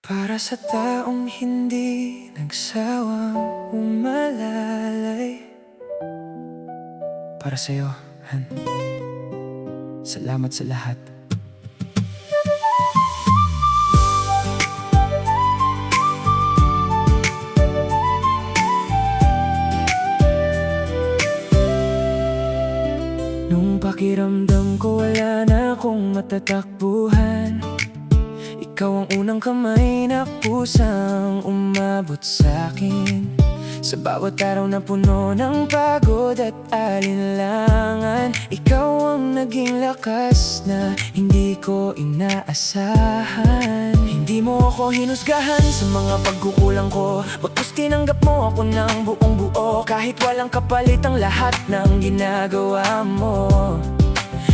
Para sa taong hindi nagsawang umalalay. Para sa'yo, Han. Salamat sa lahat. Nung pakiramdam ko wala na akong matatakbuhan, ikaw ang unang kamay na kusang umabot sa'kin. Sa bawat araw na puno ng pagod at alinlangan, ikaw ang naging lakas na hindi ko inaasahan. Hindi mo ako hinusgahan sa mga pagkukulang ko, bagkus tinanggap mo ako ng buong buo. Kahit walang kapalit ang lahat ng ginagawa mo,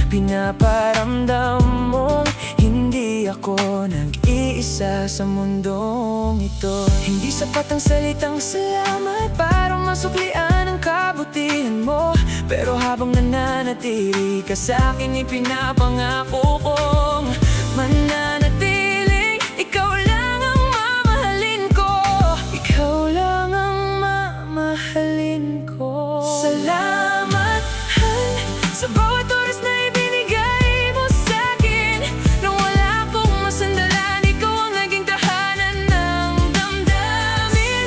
pinaparamdam mong hindi ako nag-iisa sa mundong ito. Hindi sapat ang salitang salamat para masuklian ang kabutihan mo, pero habang nananatili ka sa akin, ipinapangako kong mananatiling ikaw lang ang mamahalin ko. Ikaw lang ang mamahalin ko. Salamat, Han, sa bawat oras na ibinigay mo sa'kin. Nung wala akong masandalan, ikaw ang naging tahanan ng damdamin.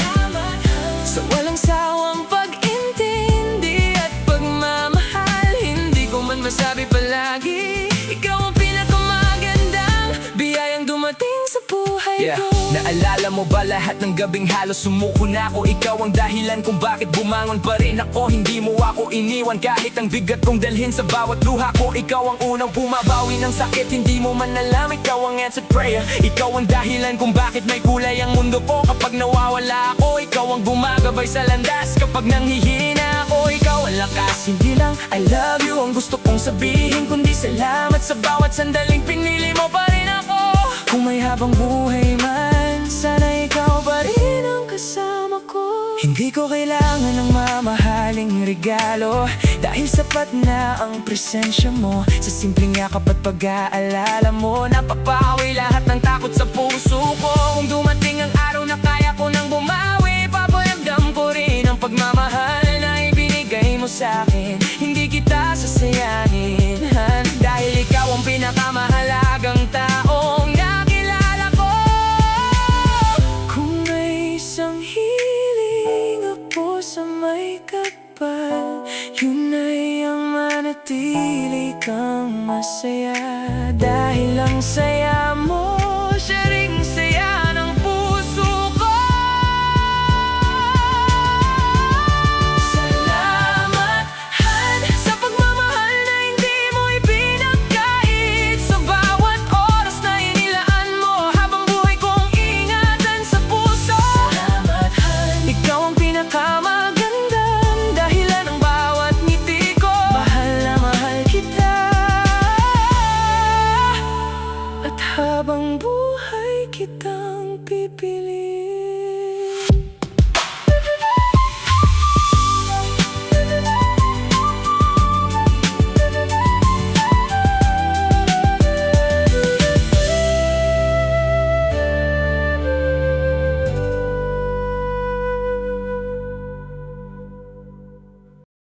Sa walang sawang pag-intindi at pagmamahal, hindi ko man masabi palagi, ikaw ang pinakamagandang biyayang dumating sa buhay ko. Naalala mo ba lahat ng gabing halos sumuko na ako? Ikaw ang dahilan kung bakit bumangon pa rin ako. Hindi mo ako iniwan kahit ang bigat kong dalhin sa bawat luha ko. Ikaw ang unang bumabawi ng sakit, hindi mo man alam, ikaw ang answered prayer. Ikaw ang dahilan kung bakit may kulay ang mundo ko. Kapag nawawala ako, ikaw ang gumagabay sa landas. Kapag nanghihina ako, ikaw ang lakas. Hindi lang I love you ang gusto kong sabihin, kundi salamat sa bawat sandaling pinili mo pa rin ako. Kung may habang buhay man, sana ikaw pa rin ang kasama ko. Hindi ko kailangan ng mamahaling regalo, dahil sapat na ang presensya mo. Sa simpleng yakap at pag-aalala mo, napapawi lahat ng takot